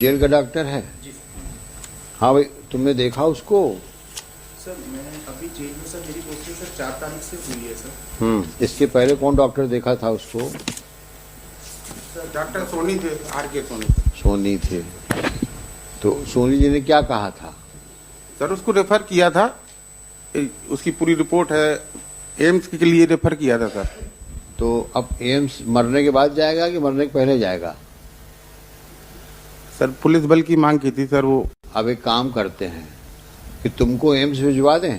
Jail का doctor है जी हाँ भाई, तुमने देखा उसको? सर, मैं अभी जेल में सर, मेरी पोस्टिंग सर 4 तारीख से हुई है सर। इसके पहले कौन डॉक्टर देखा था उसको? सर डॉक्टर सोनी थे, RK सोनी। सोनी थे। तो सोनी जी ने क्या कहा था? सर उसको रेफर किया था, उसकी पूरी रिपोर्ट है, एम्स के लिए रेफर किया था सर। तो अब एम्स मरने के बाद जाएगा कि मरने के पहले जाएगा? सर पुलिस बल की मांग की थी सर वो। अब एक काम करते हैं कि तुमको एम्स भिजवा दें,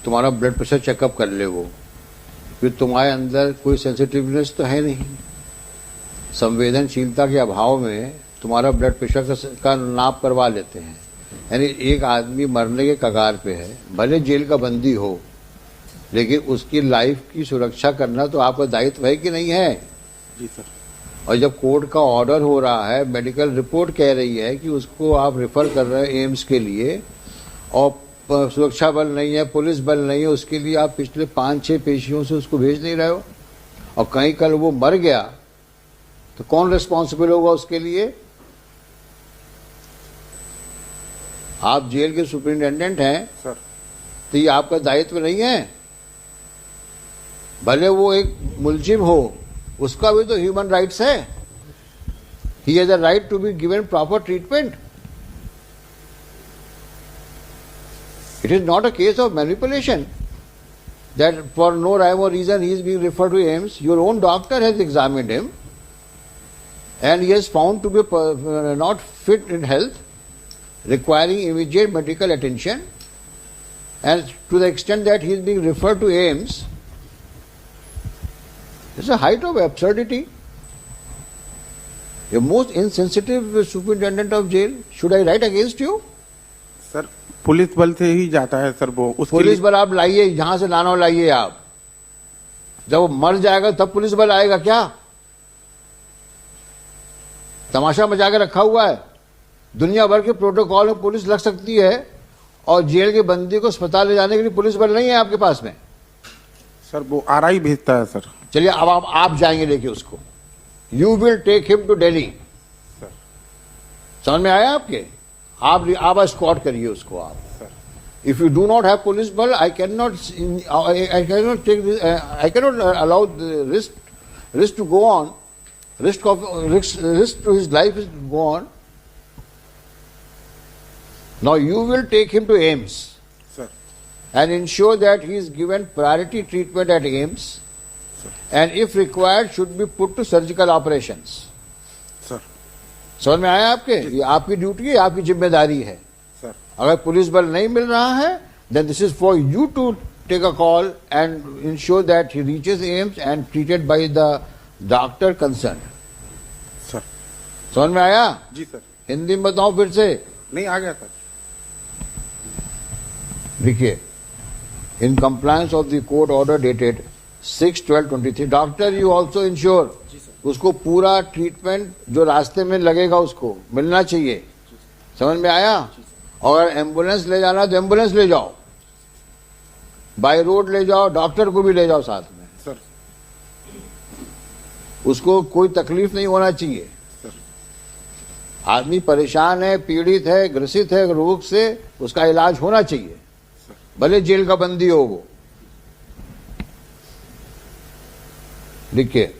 तुम्हारा ब्लड प्रेशर चेकअप कर ले वो, क्योंकि तुम्हारे अंदर कोई सेंसिटिवनेस तो है नहीं। संवेदनशीलता के अभाव में तुम्हारा ब्लड प्रेशर का नाप करवा लेते हैं। यानी एक आदमी मरने के कगार पे है, भले जेल का बंदी हो, लेकिन उसकी लाइफ की सुरक्षा करना तो आपका दायित्व है कि नहीं है? जी सर। और जब कोर्ट का ऑर्डर हो रहा है, मेडिकल रिपोर्ट कह रही है कि उसको आप रेफर कर रहे हैं एम्स के लिए, और सुरक्षा बल नहीं है, पुलिस बल नहीं है, उसके लिए आप पिछले 5-6 पेशियों से उसको भेज नहीं रहे हो, और कहीं कल वो मर गया तो कौन रिस्पॉन्सिबल होगा उसके लिए? आप जेल के सुपरिंटेंडेंट हैं सर तो ये आपका दायित्व नहीं है? भले वो एक मुलजिम हो, उसका भी तो ह्यूमन राइट्स है। He has a right to be given proper treatment. It is not a case of manipulation that for no rhyme or reason he is being referred to AIIMS. Your own doctor has examined him and he has found to be not fit in health, requiring immediate medical attention, and to the extent that he is being referred to AIIMS, it's a height of absurdity. A most insensitive superintendent of jail. Should I write against you? Sir police बल से ही जाता है sir वो, उसके police बल आप लाइए, यहां से लाना लाइए आप। जब वो मर जाएगा तब पुलिस बल आएगा क्या? तमाशा मचा के रखा हुआ है। दुनिया भर के प्रोटोकॉल में पुलिस लग सकती है, और जेल के बंदी को अस्पताल ले जाने के लिए पुलिस बल नहीं है आपके पास में। सर वो RI भेजता है सर। चलिए अब आप जाएंगे लेके उसको। You will take him to Delhi. समझ में आया आपके? आप एस्कॉर्ट करिए उसको आप। If you do not have police ball, I cannot take this, I cannot allow the risk to go on. Risk to his life is go on. Now you will take him to AIIMS, sir, and ensure that he is given priority treatment at AIIMS, and if required should be put to surgical operations. sir. समझ में आया आपके? ये आपकी duty है, आपकी जिम्मेदारी है। अगर पुलिस बल नहीं मिल रहा है, then this is for you to take a call and ensure that he reaches AIIMS and treated by the doctor concerned. Sir समझ में आया? जी सर। हिंदी में बताओ फिर से। नहीं आ गया सर। देखिए, in compliance of the court order dated 6/12/23, doctor you also ensure उसको पूरा ट्रीटमेंट जो रास्ते में लगेगा उसको मिलना चाहिए। समझ में आया? और अगर एम्बुलेंस ले जाना है तो एम्बुलेंस ले जाओ, बाय रोड ले जाओ, डॉक्टर को भी ले जाओ साथ में। सर उसको कोई तकलीफ नहीं होना चाहिए। सर आदमी परेशान है, पीड़ित है, ग्रसित है रोग से, उसका इलाज होना चाहिए, भले जेल का बंदी हो वो। देखिए,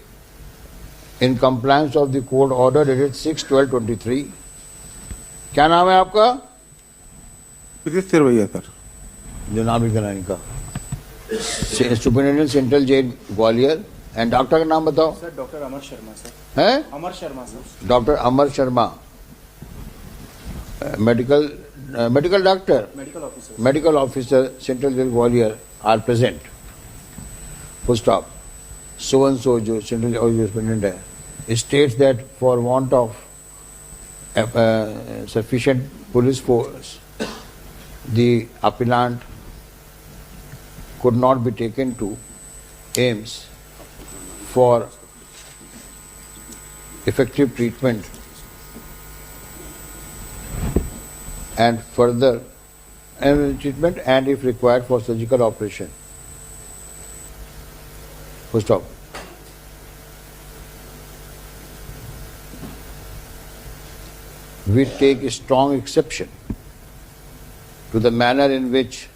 in compliance of the court order dated 6/12/23। क्या नाम है आपका? सर भैया सर। जो नाम लिखा है इनका, superintendent central jail Gwalior. And doctor का नाम बताओ। Sir doctor Amar Sharma sir. है? Amar Sharma sir. Doctor Amar Sharma, medical doctor, medical officer central jail Gwalior are present. Full stop. So and so जो सेंट्रल जेल सुपरिटेंडेंट है states that for want of sufficient police force, the appellant could not be taken to AIIMS for effective treatment and further treatment, and if required for surgical operation. Full stop. we take a strong exception to the manner in which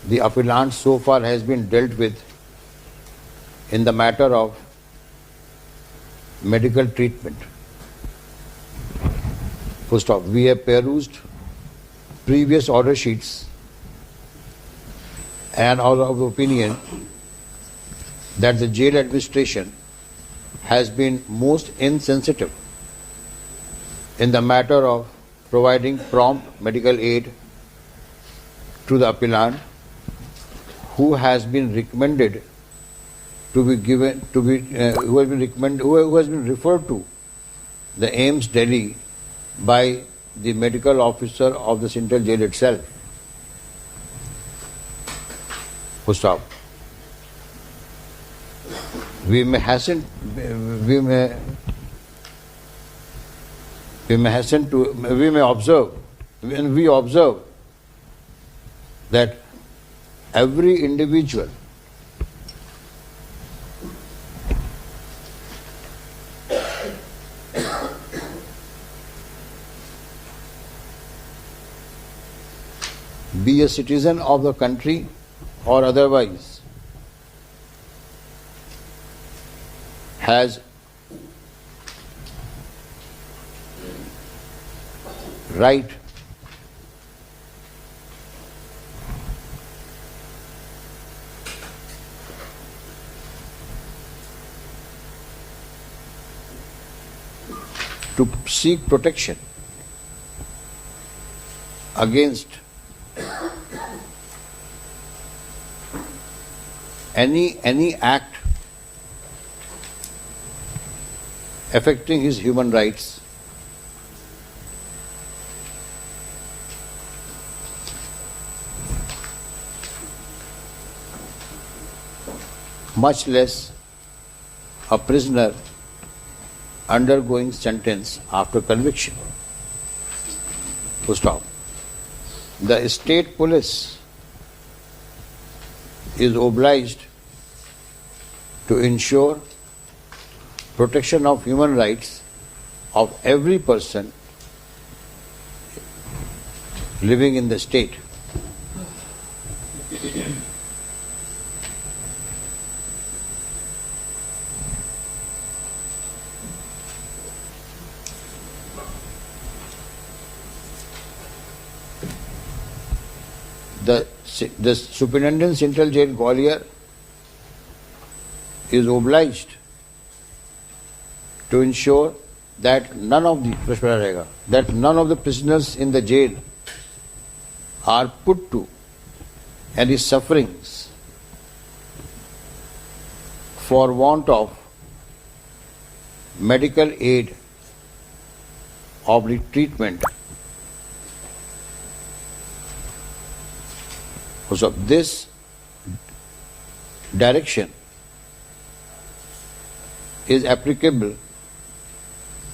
the appellant so far has been dealt with in the matter of medical treatment. First off, we have perused previous order sheets and are of the opinion that the jail administration has been most insensitive in the matter of providing prompt medical aid to the appellant, who has been recommended to be given who has been referred to the AIIMS Delhi by the medical officer of the Central Jail itself. Full stop. We may observe that every individual be a citizen of the country or otherwise has right to seek protection against any act affecting his human rights, much less a prisoner undergoing sentence after conviction. Full stop. The state police is obliged to ensure protection of human rights of every person living in the state. The Superintendent Central Jail Gwalior is obliged to ensure that none of the prisoners in the jail are put to any sufferings for want of medical aid or treatment. So this direction is applicable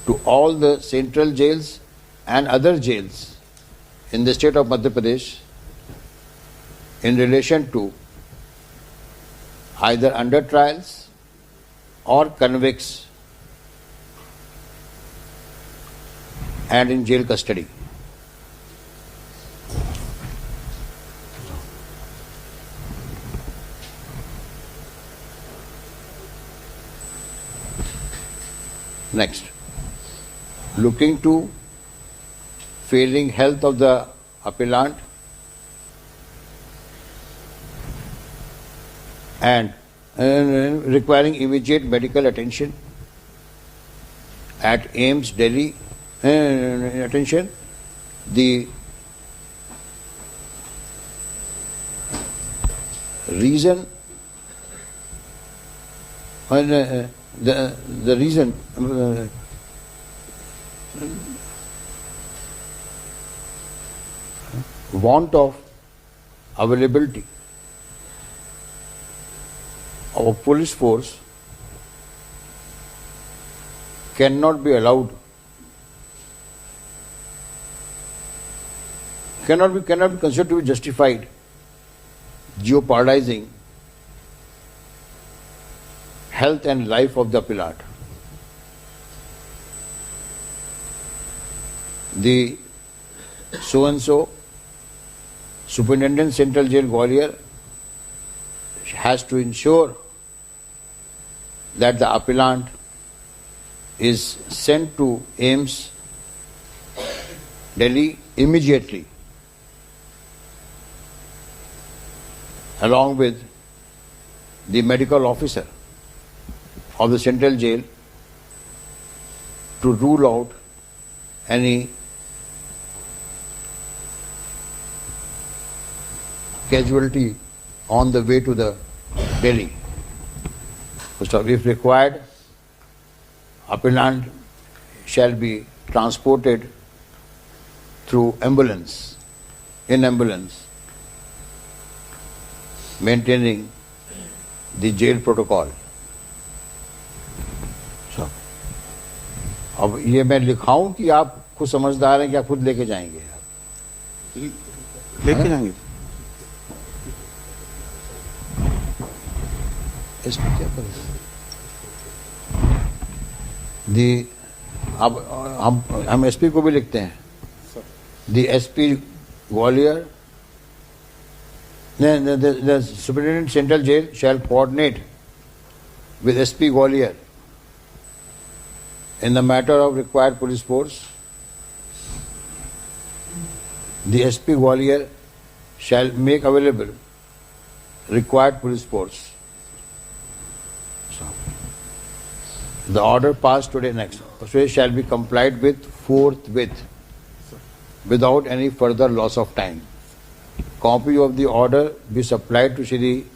to all the central jails and other jails in the state of Madhya Pradesh in relation to either under trials or convicts and in jail custody. Next, looking to failing health of the appellant and requiring immediate medical attention at AIIMS Delhi, the reason the reason want of availability of a police force cannot be allowed, cannot be considered to be justified, jeopardizing health and life of the appellant. the so and so Superintendent Central Jail Gwalior has to ensure that the appellant is sent to AIIMS Delhi immediately, along with the medical officer of the Central Jail, to rule out any casualty on the way to the Delhi. So if required, appellant shall be transported through ambulance, in ambulance, maintaining the jail protocol. So, अब ये मैं लिखाऊं कि आप खुद समझदार हैं कि आप खुद लेके जाएंगे? लेके जाएंगे। इसमें क्या करें? अब हम एसपी को भी लिखते हैं। The SP Gwalior, the Superintendent Central Jail shall coordinate with SP Gwalior in the matter of required police force. The SP Gwalior shall make available required police force. So, the order passed today next. So it shall be complied with forthwith, without any further loss of time. Copy of the order be supplied to Shri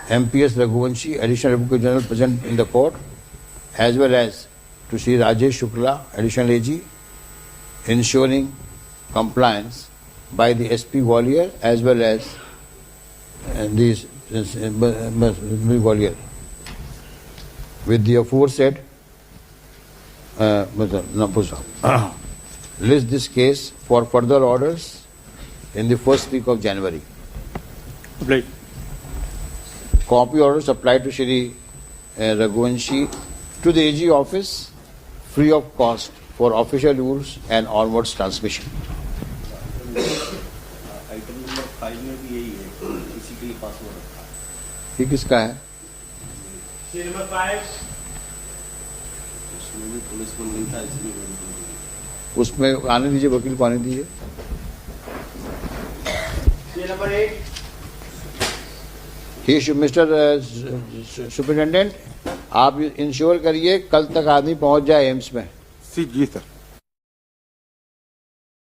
MPS Raghuvanshi, Additional Advocate General present in the court, as well as to Shri Rajesh Shukla, Additional AG, ensuring compliance by the SP Gwalior as well as the Gwalior with the aforesaid list this case for further orders in the first week of January. Right. Copy order supplied to Shri Raghuvanshi to the AG office free of cost for official use and onwards transmission. Item number 5 में भी यही है, इसी के लिए password रखा है। ये किसका है? नंबर 5 उसमें भी पुलिस बन गई था, इसलिए उसमें आने दीजिए, वकील को आने दीजिए। नंबर 8 मिस्टर सुपरिटेंडेंट, आप इंश्योर करिए कल तक आदमी पहुंच जाए एम्स में। जी सर।